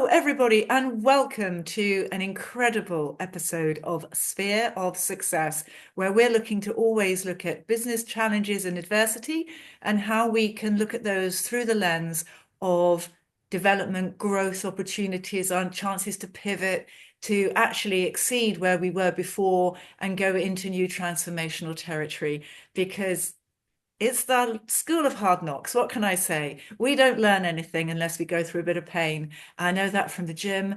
Hello, everybody, and welcome to an incredible episode of Sphere of Success, where we're looking to always look at business challenges and adversity and how we can look at those through the lens of development, growth opportunities, and chances to pivot to actually exceed where we were before and go into new transformational territory. Because it's the school of hard knocks. What can I say? We don't learn anything unless we go through a bit of pain. I know that from the gym.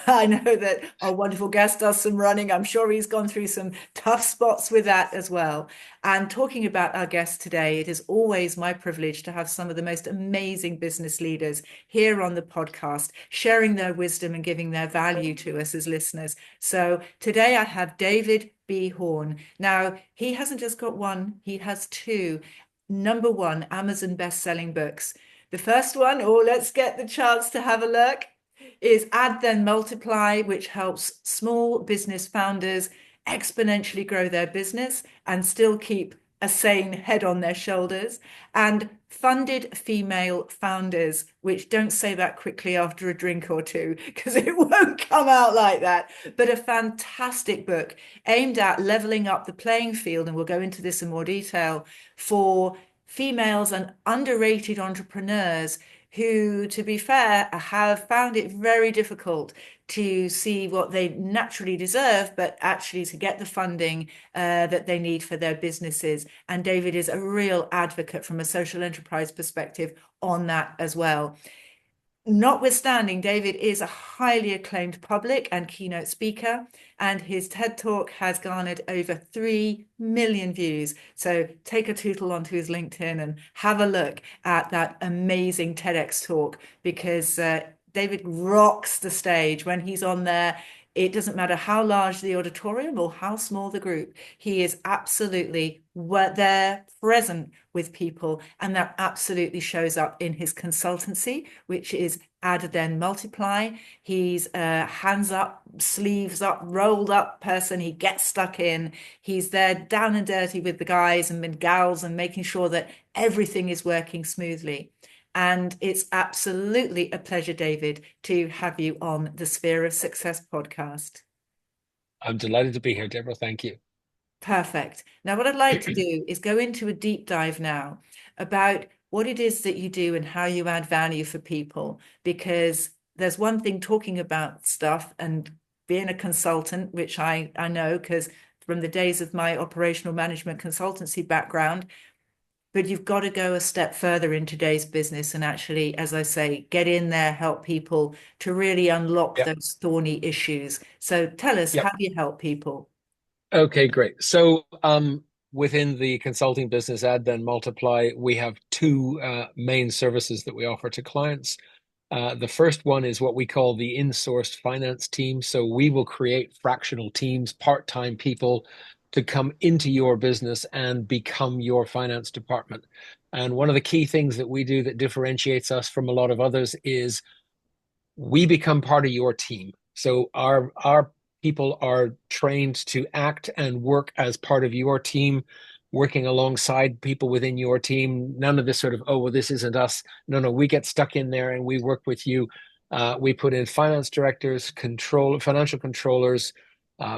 I know that our wonderful guest does some running. I'm sure he's gone through some tough spots with that as well. And talking about our guest today, it is always my privilege to have some of the most amazing business leaders here on the podcast, sharing their wisdom and giving their value to us as listeners. So today I have David B. Horne. Now, he hasn't just got one, he has two number one Amazon best-selling books. The first one, let's get the chance to have a look, is Add Then Multiply, which helps small business founders exponentially grow their business and still keep a sane head on their shoulders. And Funded Female Founders, which don't say that quickly after a drink or two, because it won't come out like that. But a fantastic book aimed at leveling up the playing field, and we'll go into this in more detail, for females and underrated entrepreneurs who, to be fair, have found it very difficult to see what they naturally deserve, but actually to get the funding that they need for their businesses. And David is a real advocate from a social enterprise perspective on that as well. Notwithstanding, David is a highly acclaimed public and keynote speaker, and his TED Talk has garnered over 3 million views. So take a tootle onto his LinkedIn and have a look at that amazing TEDx talk, because David rocks the stage when he's on there. It doesn't matter how large the auditorium or how small the group. He is absolutely there, present with people, and that absolutely shows up in his consultancy, which is Add Then Multiply. He's a hands up, sleeves up, rolled up person. He gets stuck in. He's there down and dirty with the guys and gals and making sure that everything is working smoothly. And it's absolutely a pleasure, David, to have you on the Sphere of Success podcast. I'm delighted to be here, Deborah. Thank you. Perfect. Now, what I'd like to do is go into a deep dive now about what it is that you do and how you add value for people, because there's one thing talking about stuff and being a consultant, which I know because from the days of my operational management consultancy background, but you've got to go a step further in today's business and actually, as I say, get in there, help people to really unlock Yeah. those thorny issues. So tell us, how Yep. do you help people? Okay, great. So, within the consulting business, Add Then Multiply, we have two main services that we offer to clients. The first one is what we call the in-sourced finance team. So we will create fractional teams, part-time people to come into your business and become your finance department. And one of the key things that we do that differentiates us from a lot of others is we become part of your team. So our people are trained to act and work as part of your team, working alongside people within your team. None of this sort of, oh, well, this isn't us. No, no, we get stuck in there and we work with you. We put in finance directors, financial controllers,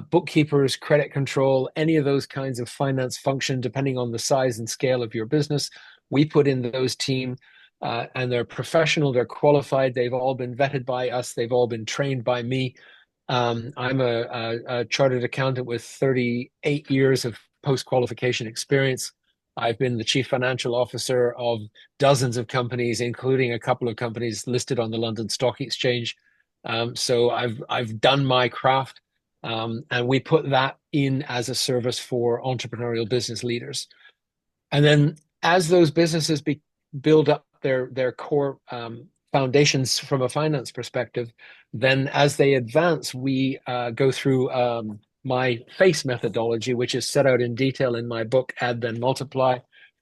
bookkeepers, credit control, any of those kinds of finance function, depending on the size and scale of your business. We put in those team and they're professional, they're qualified, they've all been vetted by us, they've all been trained by me. I'm a chartered accountant with 38 years of post-qualification experience. I've been the chief financial officer of dozens of companies, including a couple of companies listed on the London Stock Exchange. So I've done my craft, and we put that in as a service for entrepreneurial business leaders. And then as those businesses build up their core foundations from a finance perspective, then as they advance, we go through my FACE methodology, which is set out in detail in my book, Add Then Multiply.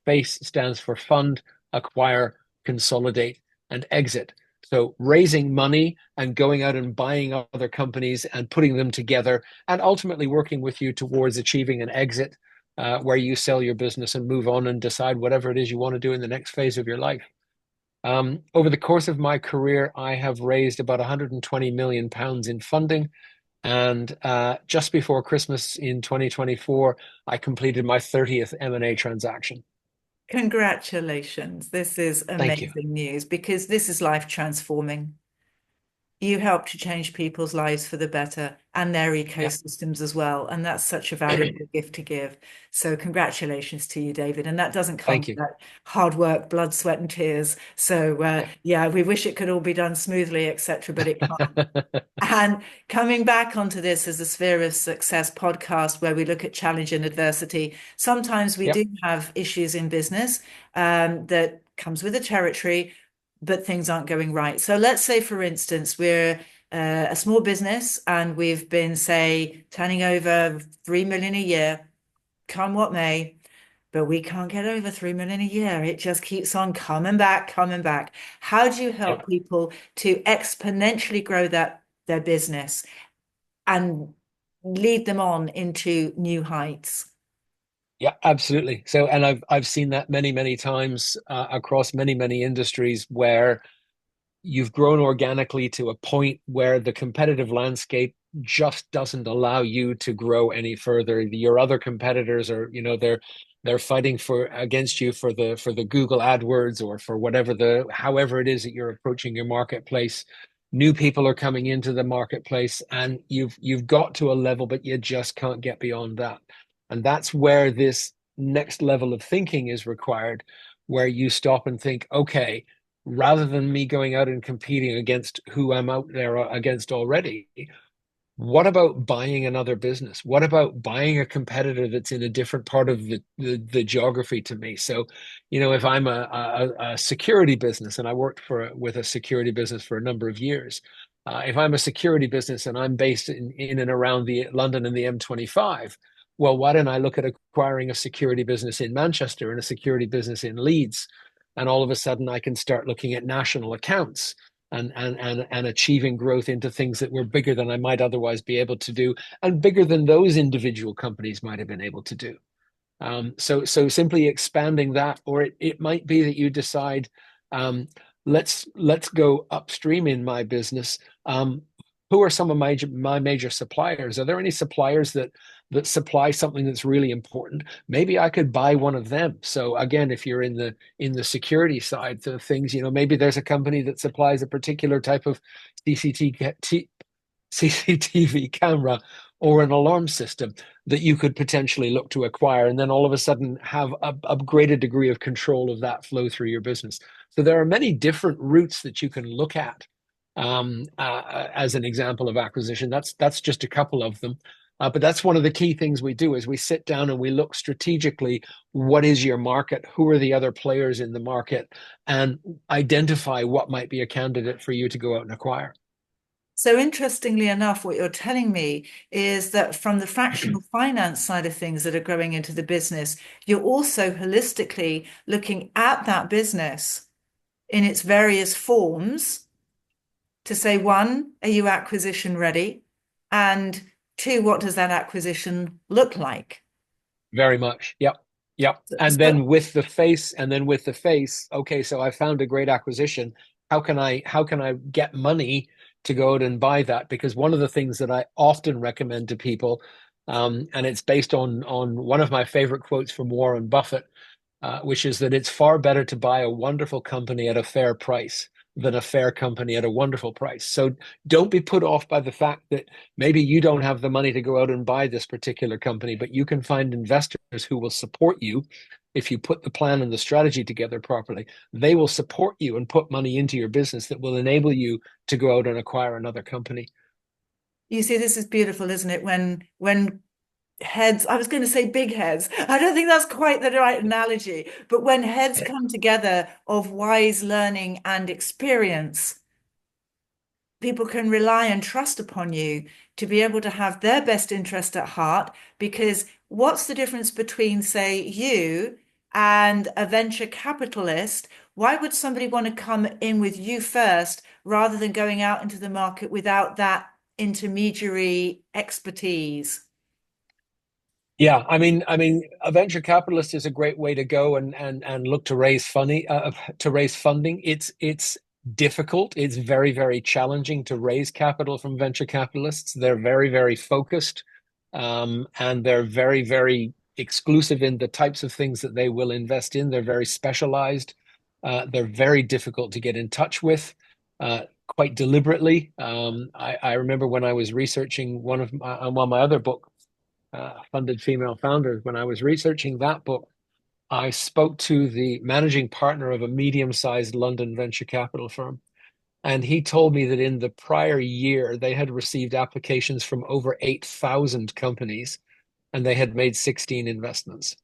FACE stands for Fund, Acquire, Consolidate, and Exit. So raising money and going out and buying other companies and putting them together and ultimately working with you towards achieving an exit where you sell your business and move on and decide whatever it is you want to do in the next phase of your life. Over the course of my career, I have raised about 120 million pounds in funding. And just before Christmas in 2024, I completed my 30th M&A transaction. Congratulations. This is Thank you. amazing news because this is life transforming. You help to change people's lives for the better and their Yeah. ecosystems as well. And that's such a valuable gift to give. So congratulations to you, David. And that doesn't come Thank you. without hard work, blood, sweat, and tears. So Yeah. yeah, we wish it could all be done smoothly, etc., but it can't. And coming back onto this as a Sphere of Success podcast, where we look at challenge and adversity, sometimes we do Yep. have issues in business that comes with the territory, but things aren't going right. So let's say, for instance, we're a small business and we've been, say, turning over 3 million a year, come what may, but we can't get over 3 million a year. It just keeps on coming back, coming back. How do you Yep. help people to exponentially grow their business and lead them on into new heights? Yeah, absolutely. So, and I've seen that many, many times across many, many industries where you've grown organically to a point where the competitive landscape just doesn't allow you to grow any further. Your other competitors are, they're fighting for against you for the Google AdWords or for whatever the however it is that you're approaching your marketplace. New people are coming into the marketplace and you've got to a level, but you just can't get beyond that. And that's where this next level of thinking is required, where you stop and think, okay, rather than me going out and competing against who I'm out there against already, what about buying another business? What about buying a competitor that's in a different part of the geography to me? So, if I'm a security business and I worked with a security business for a number of years, if I'm a security business and I'm based in and around the London and the M25, well, why don't I look at acquiring a security business in Manchester and a security business in Leeds? And all of a sudden I can start looking at national accounts and achieving growth into things that were bigger than I might otherwise be able to do, and bigger than those individual companies might have been able to do. So simply expanding that, or it might be that you decide, let's go upstream in my business. Who are some of my major suppliers? Are there any suppliers that supply something that's really important? Maybe I could buy one of them. So again, if you're in the security side of things, maybe there's a company that supplies a particular type of CCTV camera or an alarm system that you could potentially look to acquire, and then all of a sudden have a greater degree of control of that flow through your business. So there are many different routes that you can look at as an example of acquisition. That's just a couple of them. But that's one of the key things we do is we sit down and we look strategically, what is your market? Who are the other players in the market? And identify what might be a candidate for you to go out and acquire. So interestingly enough, what you're telling me is that from the fractional finance side of things that are growing into the business, you're also holistically looking at that business in its various forms to say, one, are you acquisition ready? And two, what does that acquisition look like? Very much. Yep. Yep. So, And then with the face, okay, so I found a great acquisition. How can I get money to go out and buy that? Because one of the things that I often recommend to people, and it's based on one of my favorite quotes from Warren Buffett, which is that it's far better to buy a wonderful company at a fair price than a fair company at a wonderful price. So don't be put off by the fact that maybe you don't have the money to go out and buy this particular company, but you can find investors who will support you if you put the plan and the strategy together properly. They will support you and put money into your business that will enable you to go out and acquire another company. you see, this is beautiful, isn't it? When heads, I was going to say big heads. I don't think that's quite the right analogy, but when heads come together of wise learning and experience, people can rely and trust upon you to be able to have their best interest at heart. Because what's the difference between, say, you and a venture capitalist? Why would somebody want to come in with you first rather than going out into the market without that intermediary expertise? Yeah, I mean, a venture capitalist is a great way to go and look to raise funding. To raise funding, it's difficult. It's very, very challenging to raise capital from venture capitalists. They're very, very focused, and they're very, very exclusive in the types of things that they will invest in. They're very specialized. They're very difficult to get in touch with, quite deliberately. I remember when I was researching one of my other books, Funded Female Founders, when I was researching that book, I spoke to the managing partner of a medium-sized London venture capital firm. And he told me that in the prior year, they had received applications from over 8,000 companies and they had made 16 investments.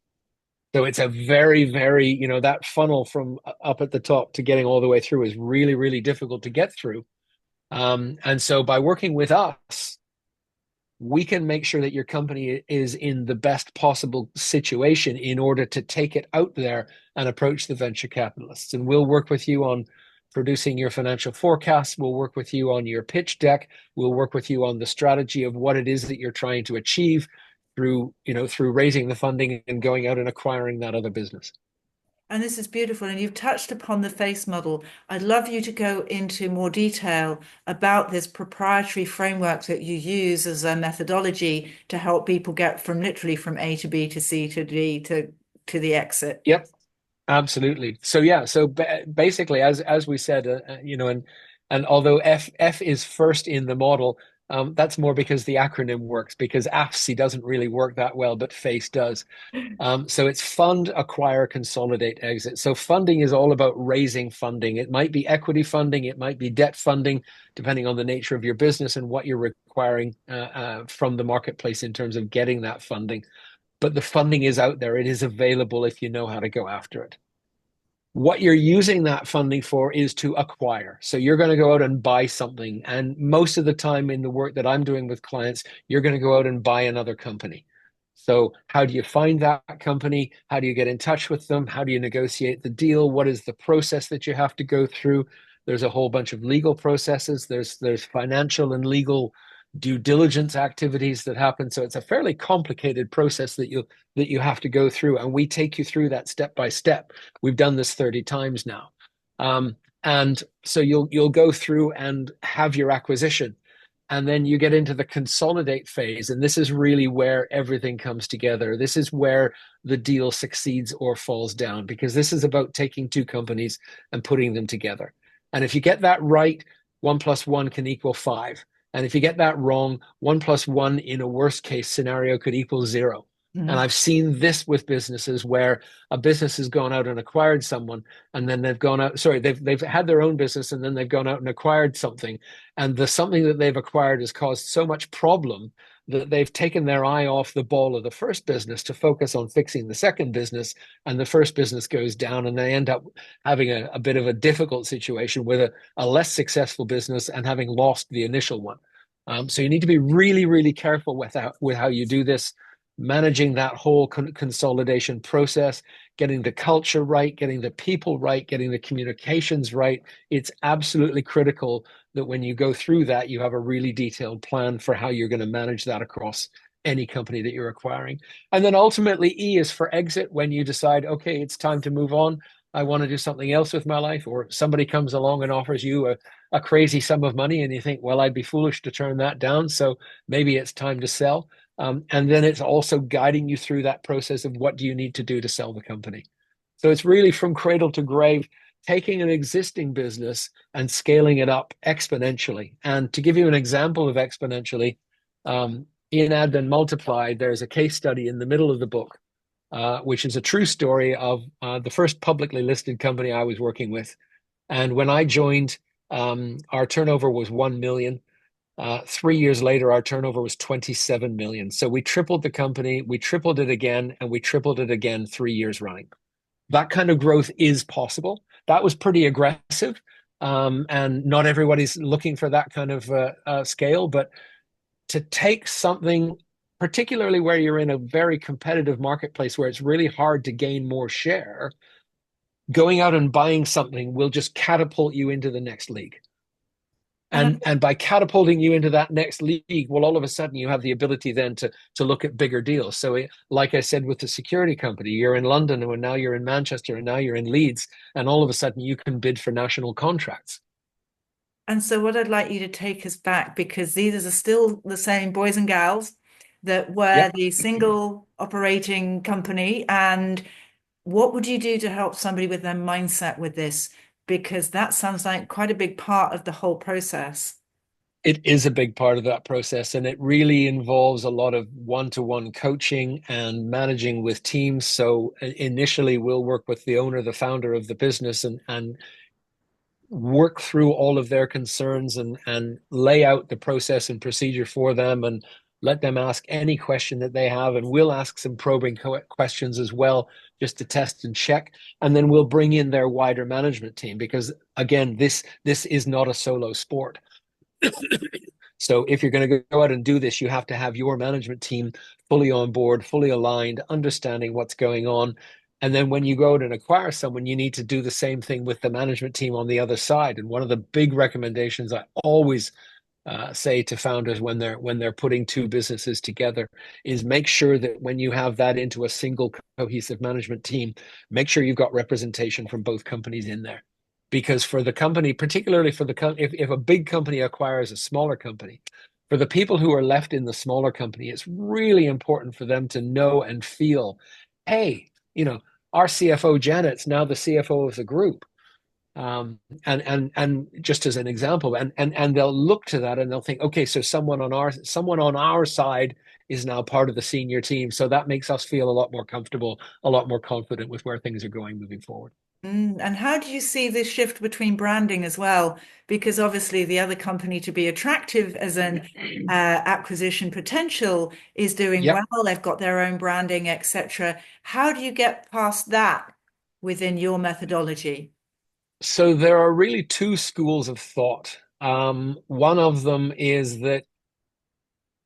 So it's a very, very, that funnel from up at the top to getting all the way through is really, really difficult to get through. And so by working with us, we can make sure that your company is in the best possible situation in order to take it out there and approach the venture capitalists. And we'll work with you on producing your financial forecasts. We'll work with you on your pitch deck. We'll work with you on the strategy of what it is that you're trying to achieve through raising the funding and going out and acquiring that other business. And this is beautiful. And you've touched upon the face model. I'd love you to go into more detail about this proprietary framework that you use as a methodology to help people get from literally from A to B to C to D to the exit. Yep, absolutely. So yeah, so basically, as we said, and although F is first in the model, that's more because the acronym works. Because AFSI doesn't really work that well, but FACE does. So it's fund, acquire, consolidate, exit. So funding is all about raising funding. It might be equity funding, it might be debt funding, depending on the nature of your business and what you're requiring from the marketplace in terms of getting that funding. But the funding is out there. It is available if you know how to go after it. What you're using that funding for is to acquire. So you're going to go out and buy something. And most of the time in the work that I'm doing with clients, you're going to go out and buy another company. So how do you find that company? How do you get in touch with them? How do you negotiate the deal? What is the process that you have to go through? There's a whole bunch of legal processes. There's financial and legal due diligence activities that happen. So it's a fairly complicated process that you have to go through, and we take you through that step by step. We've done this 30 times now. And so you'll go through and have your acquisition. And then you get into the consolidate phase. And this is really where everything comes together. This is where the deal succeeds or falls down, because this is about taking two companies and putting them together. And if you get that right, 1 + 1 can equal 5. And if you get that wrong, 1 + 1 in a worst case scenario could equal 0. And Mm. I've seen this with businesses where a business has gone out and acquired someone, and then they've had their own business, and then they've gone out and acquired something, and the something that they've acquired has caused so much problem that they've taken their eye off the ball of the first business to focus on fixing the second business, and the first business goes down, and they end up having a bit of a difficult situation with a less successful business and having lost the initial one. So you need to be really, really careful with how you do this, managing that whole consolidation process, getting the culture right, getting the people right, getting the communications right. It's absolutely critical that when you go through that, you have a really detailed plan for how you're going to manage that across any company that you're acquiring. And then ultimately, E is for exit, when you decide, okay, it's time to move on. I want to do something else with my life, or somebody comes along and offers you a crazy sum of money, and you think, well, I'd be foolish to turn that down. So maybe it's time to sell. And then it's also guiding you through that process of what do you need to do to sell the company. So it's really from cradle to grave, taking an existing business and scaling it up exponentially. And to give you an example of exponentially, in Add Then Multiply, there's a case study in the middle of the book, which is a true story of the first publicly listed company I was working with. And when I joined, our turnover was 1 million. 3 years later, our turnover was 27 million. So we tripled the company, we tripled it again, and we tripled it again 3 years running. That kind of growth is possible. That was pretty aggressive. And not everybody's looking for that kind of scale, but to take something, particularly where you're in a very competitive marketplace where it's really hard to gain more share, going out and buying something will just catapult you into the next league. And by catapulting you into that next league, well, all of a sudden you have the ability then to look at bigger deals. So, like I said, with the security company, you're in London, and now you're in Manchester, and now you're in Leeds, and all of a sudden you can bid for national contracts. And so, what I'd like you to take us back, because these are still the same boys and gals that were Yep. the single operating company. And what would you do to help somebody with their mindset with this? Because that sounds like quite a big part of the whole process. It is a big part of that process, and it really involves a lot of one-to-one coaching and managing with teams. So initially, we'll work with the owner, the founder of the business, and work through all of their concerns and lay out the process and procedure for them and let them ask any question that they have. And we'll ask some probing questions as well, just to test and check. And then we'll bring in their wider management team because, again, this is not a solo sport. So if you're going to go out and do this, you have to have your management team fully on board, fully aligned, understanding what's going on. And then when you go out and acquire someone, you need to do the same thing with the management team on the other side. And one of the big recommendations I always say to founders when they're putting two businesses together is make sure that when you have that into a single cohesive management team, make sure you've got representation from both companies in there. Because for the company, particularly for if a big company acquires a smaller company, for the people who are left in the smaller company, it's really important for them to know and feel, hey, our CFO Janet's now the CFO of the group. And just as an example, and they'll look to that and they'll think, okay, so someone on our side is now part of the senior team, so that makes us feel a lot more comfortable, a lot more confident with where things are going moving forward. And how do you see this shift between branding as well? Because obviously, the other company to be attractive as an acquisition potential is doing Yep. well. They've got their own branding, etc. How do you get past that within your methodology? So there are really two schools of thought. One of them is that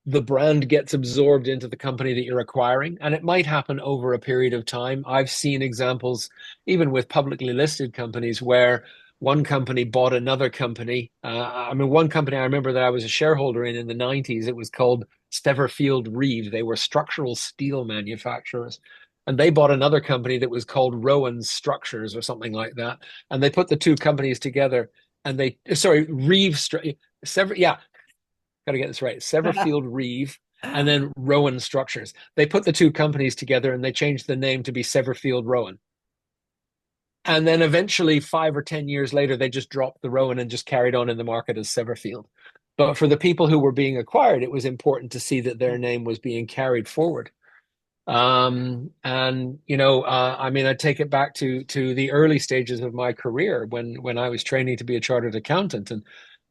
the brand gets absorbed into the company that you're acquiring, and it might happen over a period of time. I've seen examples, even with publicly listed companies, where one company bought another company. I mean, one company I remember that I was a shareholder in the 90s, it was called Steverfield Reeve. They were structural steel manufacturers. And they bought another company that was called Rowan Structures or something like that. And they put the two companies together and Reeve, yeah, got to get this right. Severfield Reeve and then Rowan Structures. They put the two companies together and they changed the name to be Severfield Rowan. And then eventually, 5 or 10 years later, they just dropped the Rowan and just carried on in the market as Severfield. But for the people who were being acquired, it was important to see that their name was being carried forward. And I mean, I take it back to the early stages of my career when I was training to be a chartered accountant, and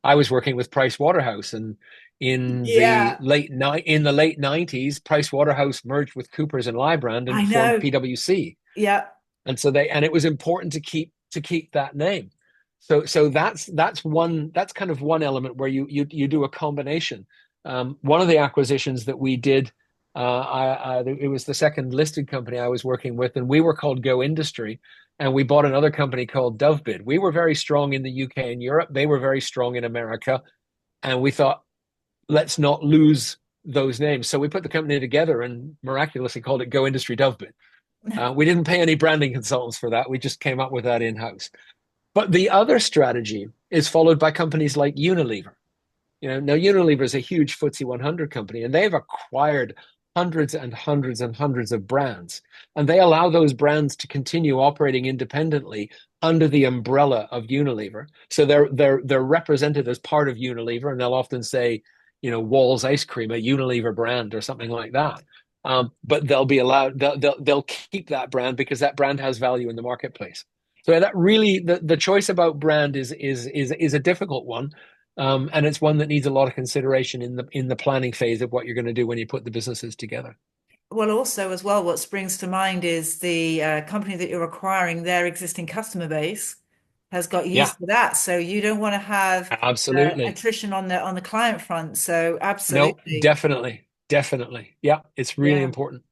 I was working with Price Waterhouse, and Yeah, in the late 90s, Price Waterhouse merged with Coopers and Lybrand I and formed know. PwC. Yeah. And it was important to keep that name. So that's kind of one element where you do a combination. One of the acquisitions that we did, it was the second listed company I was working with, and we were called Go Industry, and we bought another company called Dovebid. We were very strong in the UK and Europe. They were very strong in America, and we thought, let's not lose those names. So we put the company together and miraculously called it Go Industry Dovebid. We didn't pay any branding consultants for that. We just came up with that in house. But the other strategy is followed by companies like Unilever. Now Unilever is a huge FTSE 100 company, and they've acquired hundreds and hundreds and hundreds of brands, and they allow those brands to continue operating independently under the umbrella of Unilever. So they're represented as part of Unilever, and they'll often say, Wall's ice cream, a Unilever brand or something like that. But they'll be allowed, they'll keep that brand because that brand has value in the marketplace. So that really the choice about brand is a difficult one, and it's one that needs a lot of consideration in the planning phase of what you're going to do when you put the businesses together. Well, also as well, what springs to mind is the company that you're acquiring, their existing customer base has got Yeah, used to that. So you don't want to have absolutely. attrition on the client front. So No, absolutely. definitely, definitely. Yeah, it's really Yeah. important.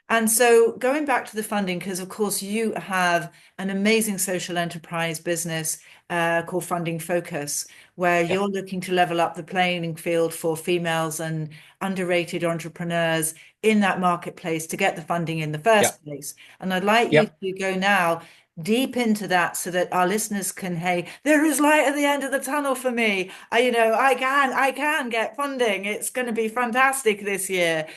And so going back to the funding, because of course you have an amazing social enterprise business called Funding Focus, where Yeah, you're looking to level up the playing field for females and underrated entrepreneurs in that marketplace to get the funding in the yeah, first place. And I'd like you yeah, to go now deep into that so that our listeners can, hey, there is light at the end of the tunnel for me. I can get funding. It's going to be fantastic this year.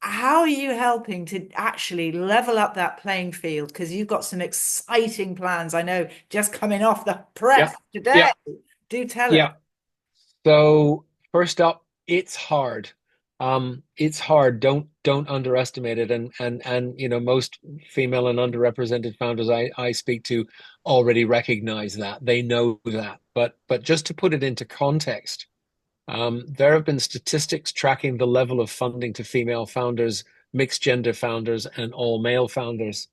How are you helping to actually level up that playing field? Because you've got some exciting plans. I know just coming off the yeah, press today. yeah, Do tell us. yeah. So first up, it's hard. It's hard. Don't underestimate it. And most female and underrepresented founders I speak to already recognize that. They know that. But just to put it into context, there have been statistics tracking the level of funding to female founders, mixed gender founders, and all male founders,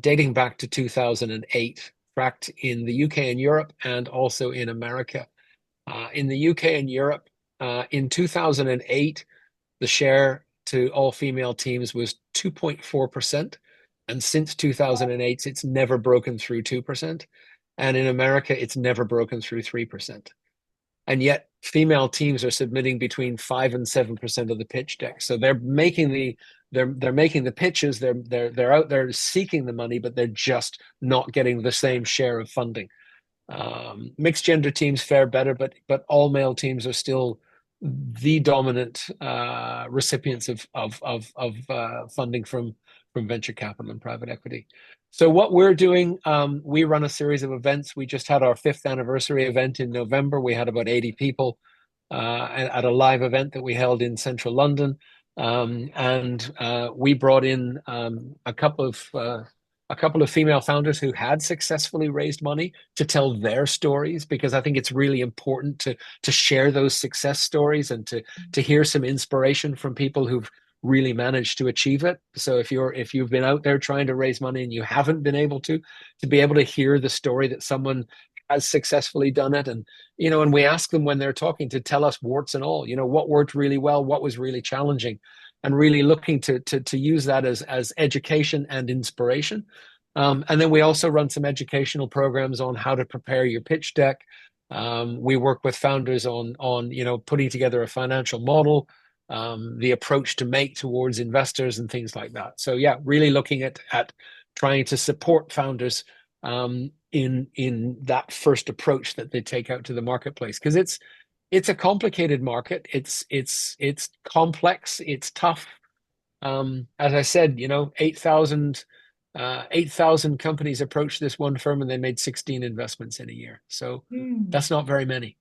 dating back to 2008, tracked in the UK and Europe and also in America. In the UK and Europe, in 2008, the share to all female teams was 2.4%. And since 2008, it's never broken through 2%. And in America, it's never broken through 3%. And yet, female teams are submitting between 5 and 7% of the pitch deck. So they're making the pitches, they're out there seeking the money, but they're just not getting the same share of funding. Mixed gender teams fare better, but all male teams are still the dominant recipients of funding from venture capital and private equity. So what we're doing, we run a series of events. We just had our fifth anniversary event in November. We had about 80 people at a live event that we held in central London, and we brought in a couple of female founders who had successfully raised money to tell their stories, because I think it's really important to share those success stories and to hear some inspiration from people who've really managed to achieve it. So if you've been out there trying to raise money and you haven't been able to be able to hear the story that someone has successfully done it. And we ask them when they're talking to tell us warts and all, what worked really well, what was really challenging, and really looking to use that as education and inspiration. And then we also run some educational programs on how to prepare your pitch deck. We work with founders on putting together a financial model, the approach to make towards investors and things like that. So yeah, really looking at trying to support founders in that first approach that they take out to the marketplace, because it's a complicated market. It's complex. It's tough. As I said, 8,000 companies approached this one firm and they made 16 investments in a year. So Hmm. that's not very many.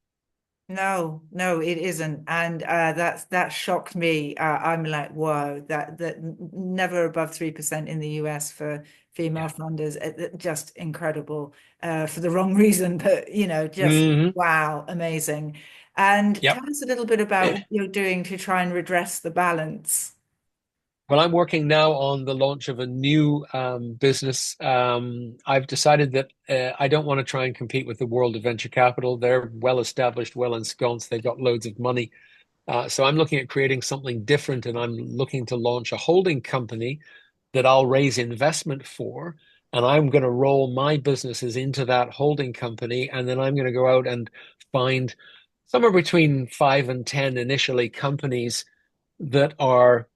No, no, it isn't, and that shocked me. I'm like, whoa, never above 3% in the US for female Yeah. funders. Just incredible, for the wrong reason, but just Hmm. wow, amazing. And Yep. tell us a little bit about what you're doing to try and redress the balance. Well, I'm working now on the launch of a new business. I've decided that I don't want to try and compete with the world of venture capital. They're well established, well ensconced. They've got loads of money. So I'm looking at creating something different, and I'm looking to launch a holding company that I'll raise investment for. And I'm going to roll my businesses into that holding company. And then I'm going to go out and find somewhere between 5 and 10 initially companies that are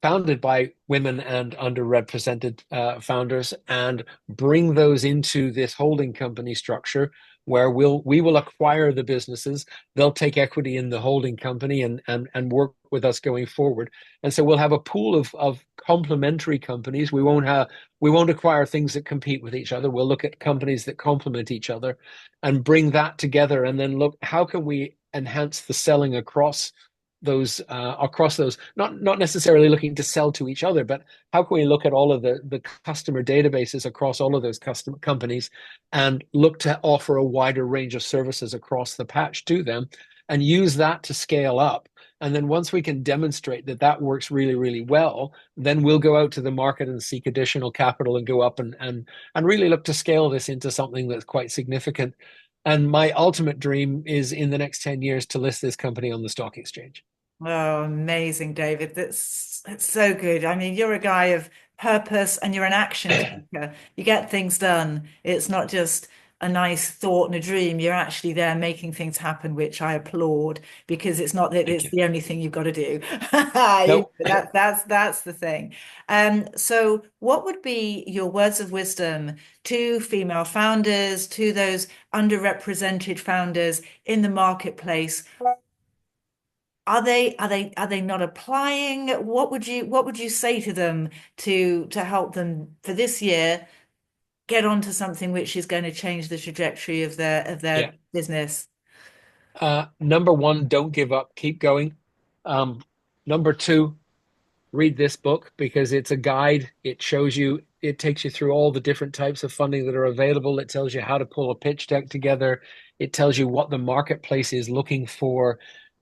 founded by women and underrepresented founders, and bring those into this holding company structure where we will acquire the businesses. They'll take equity in the holding company and work with us going forward. And so we'll have a pool of complementary companies. We won't acquire things that compete with each other. We'll look at companies that complement each other and bring that together, and then look, how can we enhance the selling across those, not necessarily looking to sell to each other, but how can we look at all of the customer databases across all of those custom companies and look to offer a wider range of services across the patch to them, and use that to scale up. And then once we can demonstrate that that works really, really well, then we'll go out to the market and seek additional capital and go up and really look to scale this into something that's quite significant. And my ultimate dream is in the next 10 years to list this company on the stock exchange. Oh, amazing, David. That's so good. I mean, you're a guy of purpose and you're an action taker. You get things done. It's not just a nice thought and a dream. You're actually there making things happen, which I applaud because it's not that Thank it's you. the only thing you've got to do. No, That's the thing. So what would be your words of wisdom to female founders, to those underrepresented founders in the marketplace? Are they not applying? What would you say to them to help them for this year get onto something which is going to change the trajectory of their yeah. business? Number one, don't give up, keep going. Um, Number two, read this book because it's a guide. It shows you, it takes you through all the different types of funding that are available. It tells you how to pull a pitch deck together. It tells you what the marketplace is looking for.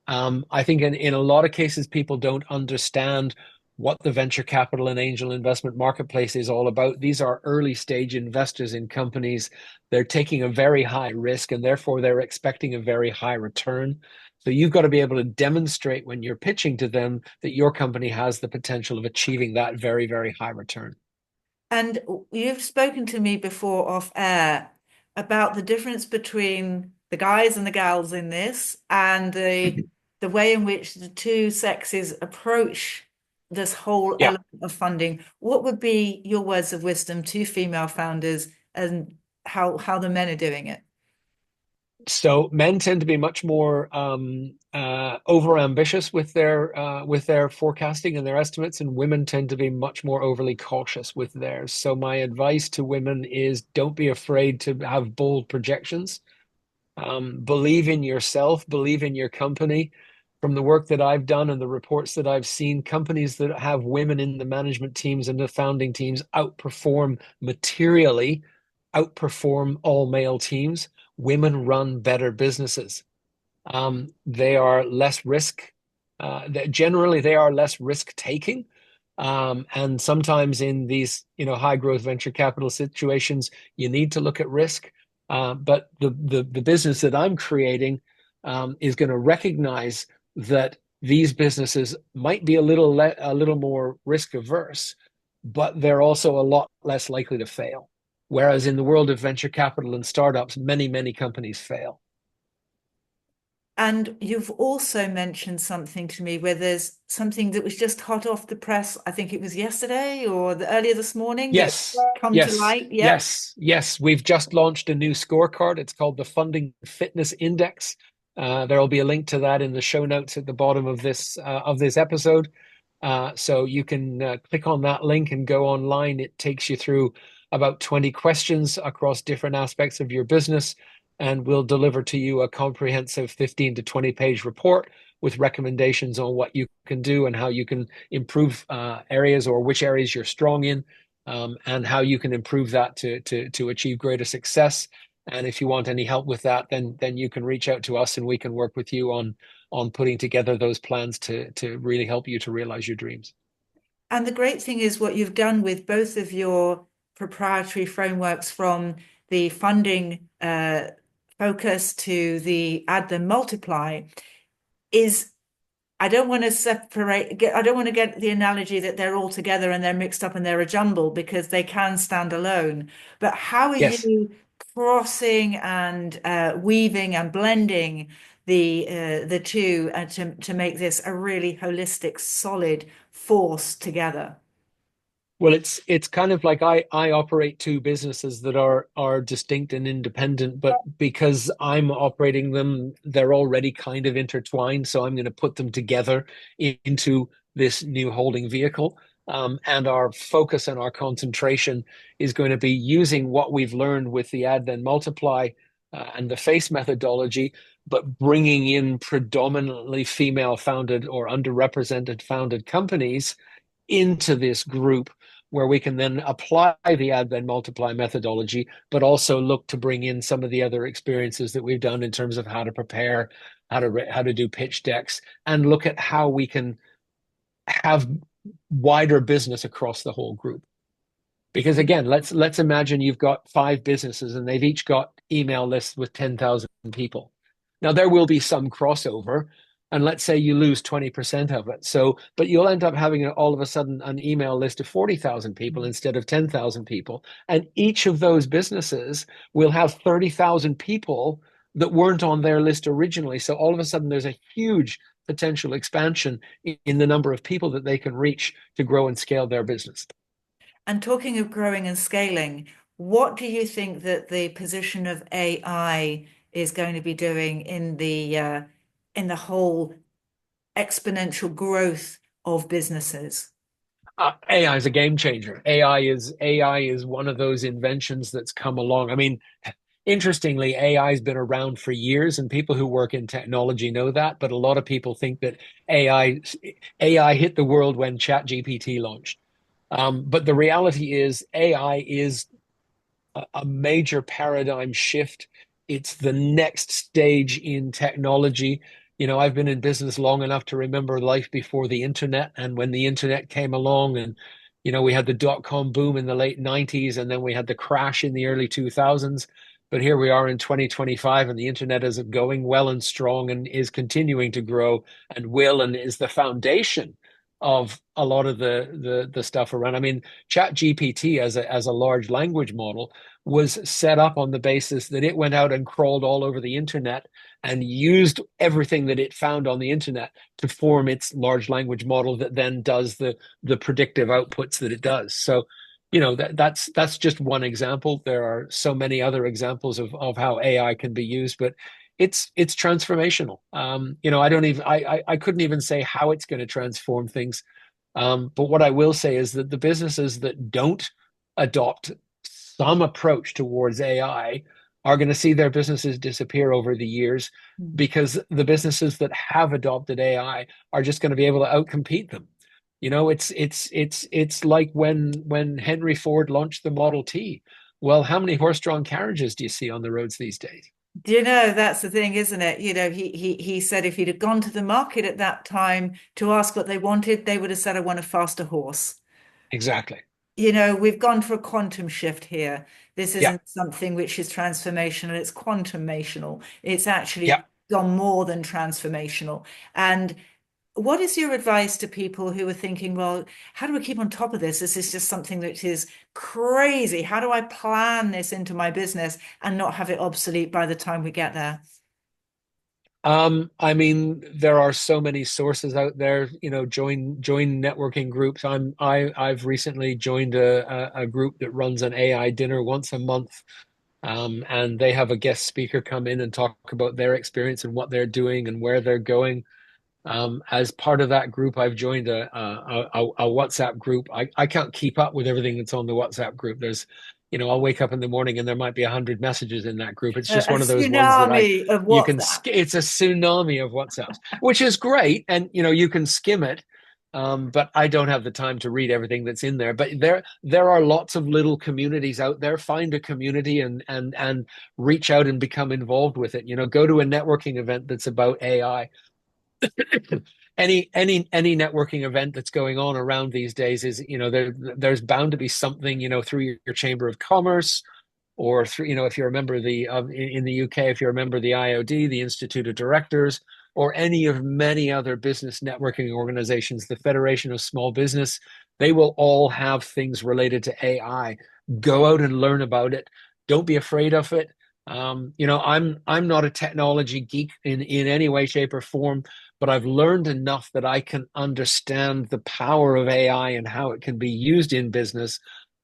I think in a lot of cases, people don't understand what the venture capital and angel investment marketplace is all about. These are early stage investors in companies. They're taking a very high risk and therefore they're expecting a very high return. So you've got to be able to demonstrate when you're pitching to them that your company has the potential of achieving that very, very high return. And you've spoken to me before off air about the difference between the guys and the gals in this and the way in which the two sexes approach this whole Yeah. element of funding. What would be your words of wisdom to female founders and how the men are doing it? So men tend to be much more over ambitious with their forecasting and their estimates, and women tend to be much more overly cautious with theirs. So my advice to women is don't be afraid to have bold projections. Believe in yourself, believe in your company. From the work that I've done and the reports that I've seen, companies that have women in the management teams and the founding teams materially outperform all male teams. Women run better businesses. They are less risk. Generally, they are less risk taking. And sometimes in these, high growth venture capital situations, you need to look at risk. But the business that I'm creating is going to recognize that these businesses might be a little more risk averse, but they're also a lot less likely to fail. Whereas in the world of venture capital and startups, many companies fail. And you've also mentioned something to me where there's something that was just hot off the press. I think it was yesterday or earlier this morning that Yes, come to yes, light. Yep. yes. We've just launched a new scorecard. It's called the Funding Fitness Index. There will be a link to that in the show notes at the bottom of this episode. So you can click on that link and go online. It takes you through about 20 questions across different aspects of your business, and we'll deliver to you a comprehensive 15 to 20 page report with recommendations on what you can do and how you can improve areas or which areas you're strong in, and how you can improve that to achieve greater success. And if you want any help with that, then you can reach out to us and we can work with you on putting together those plans to really help you to realize your dreams. And the great thing is what you've done with both of your proprietary frameworks from the funding focus to the add then multiply is I don't want to get the analogy that they're all together and they're mixed up and they're a jumble because they can stand alone. But how are Yes. you crossing and weaving and blending the two to make this a really holistic, solid force together? Well, it's kind of like I operate two businesses that are distinct and independent, but because I'm operating them, they're already kind of intertwined. So I'm going to put them together into this new holding vehicle. And our focus and our concentration is going to be using what we've learned with the add then multiply and the FACE methodology, but bringing in predominantly female founded or underrepresented founded companies into this group where we can then apply the add then multiply methodology, but also look to bring in some of the other experiences that we've done in terms of how to prepare, how to do pitch decks, and look at how we can have wider business across the whole group. Because again, let's imagine you've got five businesses and they've each got email lists with 10,000 people. Now there will be some crossover, and let's say you lose 20% of it. So, but you'll end up having all of a sudden an email list of 40,000 people instead of 10,000 people. And each of those businesses will have 30,000 people that weren't on their list originally. So all of a sudden there's a huge potential expansion in the number of people that they can reach to grow and scale their business. And talking of growing and scaling, what do you think that the position of AI is going to be doing in the whole exponential growth of businesses? AI is a game changer. AI is one of those inventions that's come along. I mean, interestingly, AI has been around for years, and people who work in technology know that. But a lot of people think that AI AI hit the world when ChatGPT launched. But the reality is, AI is a major paradigm shift. It's the next stage in technology. You know, I've been in business long enough to remember life before the internet. And when the internet came along, and, we had the dot-com boom in the late 90s, and then we had the crash in the early 2000s. But here we are in 2025, and the internet is going well and strong and is continuing to grow and will and is the foundation of a lot of the stuff around. I mean, Chat GPT as a large language model was set up on the basis that it went out and crawled all over the internet and used everything that it found on the internet to form its large language model that then does the predictive outputs that it does. So, that's just one example. There are so many other examples of how AI can be used, but it's transformational. I don't even I couldn't even say how it's going to transform things. But what I will say is that the businesses that don't adopt some approach towards AI are going to see their businesses disappear over the years, because the businesses that have adopted AI are just going to be able to outcompete them. It's like when Henry Ford launched the Model T. Well, how many horse-drawn carriages do you see on the roads these days? Do you know, that's the thing, isn't it? He said if he'd have gone to the market at that time to ask what they wanted, they would have said, I want a faster horse. Exactly. We've gone for a quantum shift here. This Yeah. isn't something which is transformational, it's quantumational. It's actually Yeah. gone more than transformational. And what is your advice to people who are thinking, well, how do we keep on top of this? This is just something that is crazy. How do I plan this into my business and not have it obsolete by the time we get there? I mean, there are so many sources out there. Join networking groups. I've recently joined a group that runs an AI dinner once a month. And they have a guest speaker come in and talk about their experience and what they're doing and where they're going. As part of that group, I've joined a WhatsApp group. I can't keep up with everything that's on the WhatsApp group. I'll wake up in the morning and there might be 100 messages in that group. It's just A one of those ones that tsunami of you can, WhatsApp. it's a tsunami of WhatsApps, which is great. And, you can skim it. But I don't have the time to read everything that's in there. But there are lots of little communities out there. Find a community and reach out and become involved with it. Go to a networking event that's about AI. Any networking event that's going on around these days is, there's bound to be something, through your chamber of commerce, or through, if you remember in the UK, if you remember the IOD, the Institute of Directors, or any of many other business networking organizations, the Federation of Small Business, they will all have things related to AI. Go out and learn about it. Don't be afraid of it. I'm not a technology geek in any way, shape, or form, but I've learned enough that I can understand the power of AI and how it can be used in business.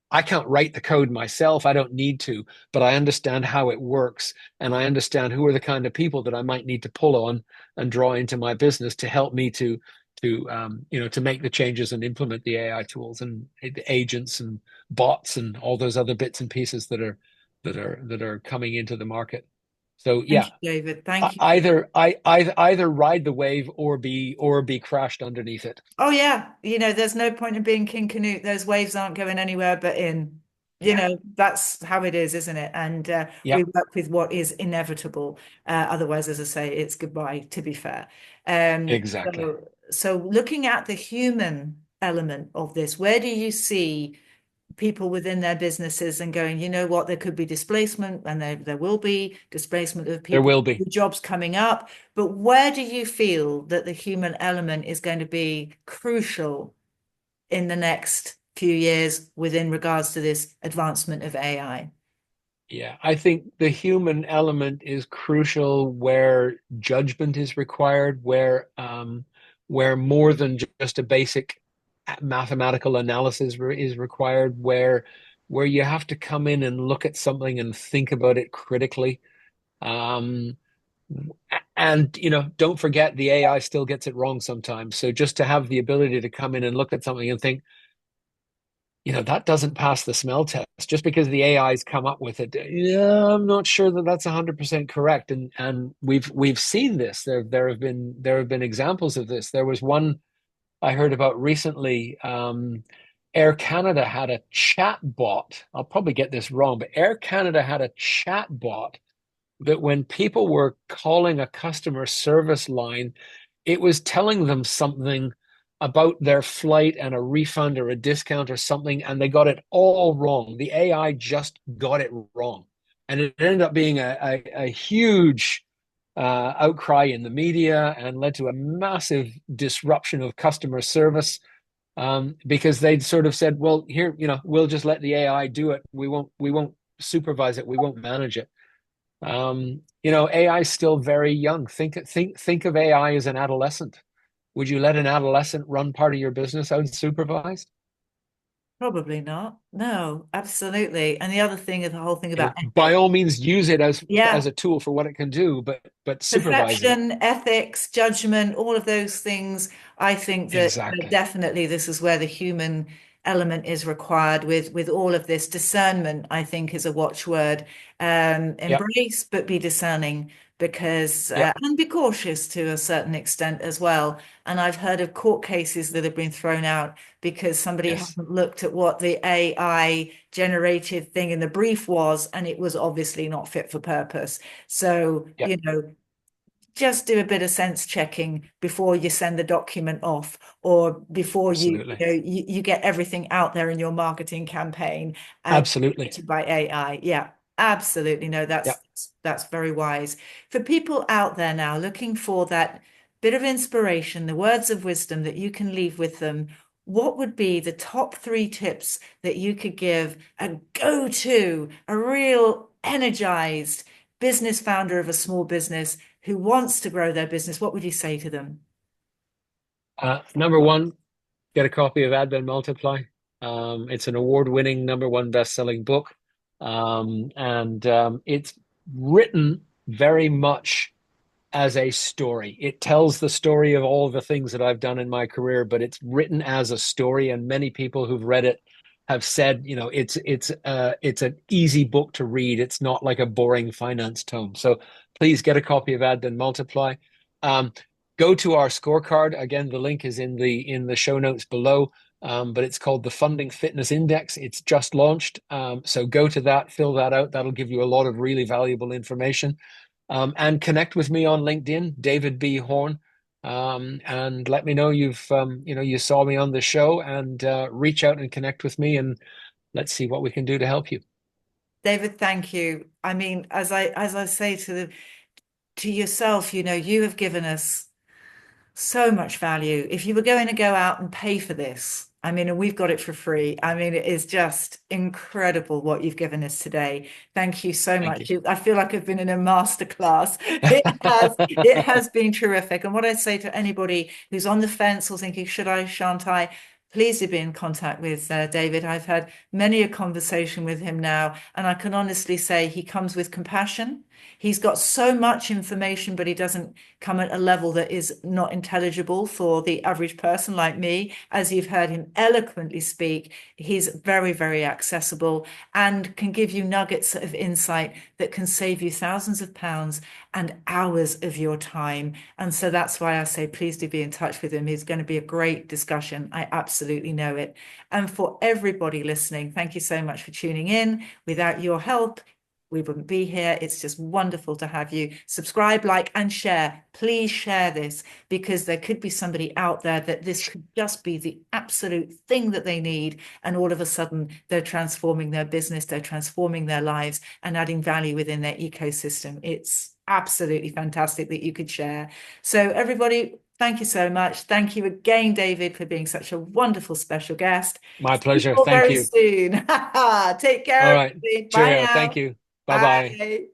I can't write the code myself. I don't need to, but I understand how it works, and I understand who are the kind of people that I might need to pull on and draw into my business to help me to make the changes and implement the AI tools and agents and bots and all those other bits and pieces that are coming into the market. So Thank yeah, you, David. Thank you. either ride the wave or be crashed underneath it. Oh yeah, there's no point in being King Canute. Those waves aren't going anywhere but in. Yeah. That's how it is, isn't it? And we Yeah. work with what is inevitable. Otherwise, as I say, it's goodbye, to be fair. Exactly. So looking at the human element of this, where do you see people within their businesses and going, you know what, there could be displacement, and there will be displacement of There people, will be. jobs coming up. But where do you feel that the human element is going to be crucial in the next few years within regards to this advancement of AI? Yeah, I think the human element is crucial where judgment is required, where more than just a basic mathematical analysis is required, where you have to come in and look at something and think about it critically. Um, and don't forget the AI still gets it wrong sometimes. So just to have the ability to come in and look at something and think, that doesn't pass the smell test just because the AI's come up with it. Yeah, I'm not sure that that's 100% correct. And we've seen this. There have been examples of this. There was one I heard about recently. Air Canada had a chat bot. I'll probably get this wrong, but Air Canada had a chat bot that when people were calling a customer service line, it was telling them something about their flight and a refund or a discount or something, and they got it all wrong. The AI just got it wrong. And it ended up being a huge outcry in the media and led to a massive disruption of customer service because they'd sort of said, well, here, we'll just let the AI do it. We won't supervise it. We won't manage it. AI is still very young. Think of AI as an adolescent. Would you let an adolescent run part of your business unsupervised? Probably not. No, absolutely. And the other thing is the whole thing about By ethics. all means, use it as Yeah, a tool for what it can do, but supervise it. perception, ethics, judgment, all of those things. I think that Exactly. definitely this is where the human element is required with all of this. Discernment, I think, is a watchword. Yep. Embrace, but be discerning because Yep. and be cautious to a certain extent as well. And I've heard of court cases that have been thrown out because somebody Yes. hasn't looked at what the AI generated thing in the brief was, and it was obviously not fit for purpose. So, Yep. just do a bit of sense checking before you send the document off or before Absolutely. you get everything out there in your marketing campaign Absolutely. generated by AI. Yeah, absolutely. No, Yep. that's very wise. For people out there now looking for that bit of inspiration, the words of wisdom that you can leave with them, what would be the top three tips that you could give a go-to, a real energized business founder of a small business who wants to grow their business? What would you say to them? Number one, get a copy of Add, Then Multiply. It's an award-winning number one best-selling book, and it's written very much as a story. It tells the story of all the things that I've done in my career, but it's written as a story, and many people who've read it have said, it's an easy book to read. It's not like a boring finance tome. So please get a copy of Add Then Multiply. Um, Go to our scorecard. Again, the link is in the show notes below. But it's called the Funding Fitness Index. It's just launched. So go to that, fill that out. That'll give you a lot of really valuable information. And connect with me on LinkedIn, David B. Horne, and let me know you saw me on the show, and reach out and connect with me, and let's see what we can do to help you. David, thank you. I mean, as I say to yourself, you have given us so much value. If you were going to go out and pay for this, I mean, and we've got it for free. I mean, it is just incredible what you've given us today. Thank you so Thank you. much. I feel like I've been in a masterclass. It has been terrific. And what I'd say to anybody who's on the fence or thinking, should I, shan't I? Please do be in contact with David. I've had many a conversation with him now, and I can honestly say he comes with compassion. He's got so much information, but he doesn't come at a level that is not intelligible for the average person like me. As you've heard him eloquently speak, he's very, very accessible and can give you nuggets of insight that can save you thousands of pounds and hours of your time. And so that's why I say, please do be in touch with him. He's going to be a great discussion. I absolutely know it. And for everybody listening, thank you so much for tuning in. Without your help, we wouldn't be here. It's just wonderful to have you. Subscribe, like, and share. Please share this, because there could be somebody out there that this could just be the absolute thing that they need. And all of a sudden, they're transforming their business, they're transforming their lives, and adding value within their ecosystem. It's absolutely fantastic that you could share. So, everybody, thank you so much. Thank you again, David, for being such a wonderful special guest. My See you pleasure. all Thank very you. soon. Take All care, right. everybody. Bye Cheerio. Thank now. you. Bye bye. Bye.